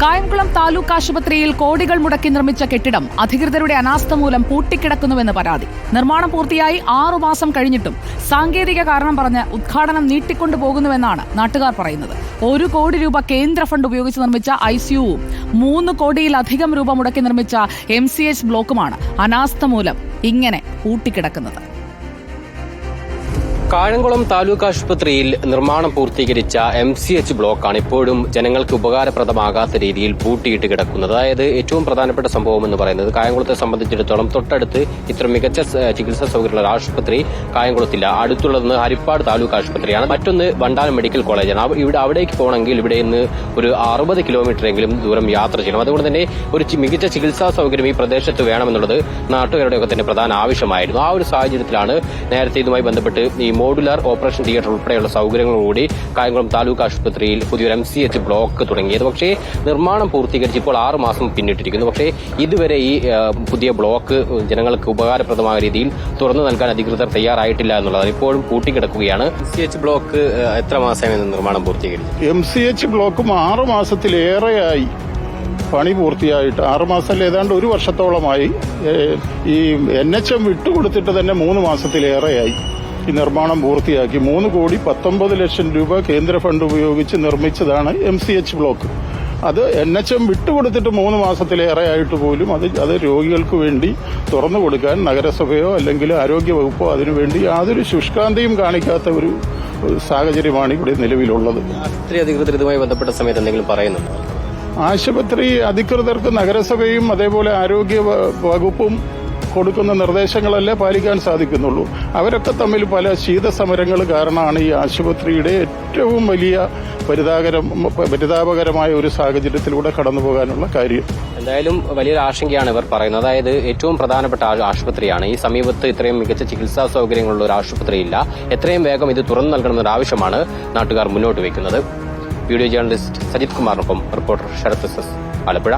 കായംകുളം താലൂക്ക് ആശുപത്രിയിൽ കോടികൾ മുടക്കി നിർമ്മിച്ച കെട്ടിടം അധികൃതരുടെ അനാസ്ഥ മൂലം പൂട്ടിക്കിടക്കുന്നുവെന്ന് പരാതി. നിർമ്മാണം പൂർത്തിയായി 6 മാസം കഴിഞ്ഞിട്ടും സാങ്കേതിക കാരണം പറഞ്ഞ് ഉദ്ഘാടനം നീട്ടിക്കൊണ്ടുപോകുന്നുവെന്നാണ് നാട്ടുകാർ പറയുന്നത്. 1 കോടി രൂപ കേന്ദ്ര ഫണ്ട് ഉപയോഗിച്ച് നിർമ്മിച്ച ICUവും 3 കോടിയിലധികം രൂപ മുടക്കി നിർമ്മിച്ച MCH ബ്ലോക്കുമാണ് അനാസ്ഥ മൂലം ഇങ്ങനെ പൂട്ടിക്കിടക്കുന്നത്. കായംകുളം താലൂക്ക് ആശുപത്രിയിൽ നിർമ്മാണം പൂർത്തീകരിച്ച MCH ബ്ലോക്കാണ് ഇപ്പോഴും ജനങ്ങൾക്ക് ഉപകാരപ്രദമാകാത്ത രീതിയിൽ പൂട്ടിയിട്ട് കിടക്കുന്നത്. അതായത് ഏറ്റവും പ്രധാനപ്പെട്ട സംഭവം എന്ന് പറയുന്നത് കായംകുളത്തെ സംബന്ധിച്ചിടത്തോളം തൊട്ടടുത്ത് ഇത്ര മികച്ച ചികിത്സാ സൗകര്യമുള്ള ആശുപത്രി കായംകുളത്തില്ല. അടുത്തുള്ളത് ഹരിപ്പാട് താലൂക്ക് ആശുപത്രിയാണ്. മറ്റൊന്ന് വണ്ടാനം മെഡിക്കൽ കോളേജാണ്. അവിടേക്ക് പോകണമെങ്കിൽ ഇവിടെ നിന്ന് ഒരു 60 കിലോമീറ്ററെങ്കിലും ദൂരം യാത്ര ചെയ്യണം. അതുകൊണ്ട് തന്നെ ഒരു മികച്ച ചികിത്സാ സൗകര്യം ഈ പ്രദേശത്ത് വേണമെന്നുള്ളത് നാട്ടുകാരുടെയൊക്കെ തന്നെ പ്രധാന ആവശ്യമായിരുന്നു. ആ ഒരു സാഹചര്യത്തിലാണ് നേരത്തെ ഇതുമായി ബന്ധപ്പെട്ട് ഈ മോഡുലാർ ഓപ്പറേഷൻ തിയേറ്റർ ഉൾപ്പെടെയുള്ള സൗകര്യങ്ങളോടുകൂടി കായംകുളം താലൂക്ക് ആശുപത്രിയിൽ പുതിയൊരു MCH ബ്ലോക്ക് തുടങ്ങിയത്. പക്ഷേ നിർമ്മാണം പൂർത്തീകരിച്ച് ഇപ്പോൾ 6 മാസം പിന്നിട്ടിരിക്കുന്നു. പക്ഷേ ഇതുവരെ ഈ പുതിയ ബ്ലോക്ക് ജനങ്ങൾക്ക് ഉപകാരപ്രദമായ രീതിയിൽ തുറന്നു നൽകാൻ അധികൃതർ തയ്യാറായിട്ടില്ല എന്നുള്ളതാണ്. ഇപ്പോഴും പൂട്ടിക്കിടക്കുകയാണ്. MCH ബ്ലോക്ക് എത്ര മാസമായി നിർമ്മാണം പൂർത്തീകരിച്ചു? MCH ബ്ലോക്കും 6 മാസത്തിലേറെയായി പണി പൂർത്തിയായിട്ട്. 6 മാസം ഏതാണ്ട് 1 വർഷത്തോളമായി. ഈ NHM വിട്ടുകൊടുത്തിട്ട് തന്നെ 3 മാസത്തിലേറെയായി ഈ നിർമ്മാണം പൂർത്തിയാക്കി. 3 കോടി 19 ലക്ഷം രൂപ കേന്ദ്ര ഫണ്ട് ഉപയോഗിച്ച് നിർമ്മിച്ചതാണ് MCH ബ്ലോക്ക്. അത് NHM വിട്ടുകൊടുത്തിട്ട് 3 മാസത്തിലേറെയായിട്ട് പോലും അത് രോഗികൾക്ക് വേണ്ടി തുറന്നു കൊടുക്കാൻ നഗരസഭയോ അല്ലെങ്കിൽ ആരോഗ്യ വകുപ്പോ അതിനുവേണ്ടി യാതൊരു ശുഷ്കാന്തിയും കാണിക്കാത്ത ഒരു സാഹചര്യമാണ് ഇവിടെ നിലവിലുള്ളത്. ആശുപത്രി അധികൃതർ ഇതുമായി ബന്ധപ്പെട്ട സമയത്ത് എന്തെങ്കിലും പറയുന്നുണ്ടോ? ആശുപത്രി അധികൃതർക്ക് നഗരസഭയും അതേപോലെ ആരോഗ്യ വകുപ്പും കൊടുക്കുന്ന നിർദ്ദേശങ്ങളല്ലേ പാലിക്കാൻ സാധിക്കുന്നുള്ളൂ. അവരൊക്കെ തമ്മിൽ പല ശീതസമരങ്ങൾ കാരണമാണ് ഈ ആശുപത്രിയുടെ ഏറ്റവും വലിയ പരിതാപകരമായ ഒരു സാഹചര്യത്തിലൂടെ കടന്നുപോകാനുള്ള കാര്യം. എന്തായാലും വലിയൊരു ആശങ്കയാണ് ഇവർ പറയുന്നത്. അതായത് ഏറ്റവും പ്രധാനപ്പെട്ട ആശുപത്രിയാണ്. ഈ സമീപത്ത് ഇത്രയും മികച്ച ചികിത്സാ സൗകര്യങ്ങളുള്ള ഒരു ആശുപത്രിയില്ല. എത്രയും വേഗം ഇത് തുറന്നു നൽകണമെന്നൊരു ആവശ്യമാണ് നാട്ടുകാർ മുന്നോട്ട് വയ്ക്കുന്നത്. വീഡിയോ ജേർണലിസ്റ്റ് സജിത് കുമാറിനൊപ്പം റിപ്പോർട്ടർ ശരത് എസ്, ആലപ്പുഴ.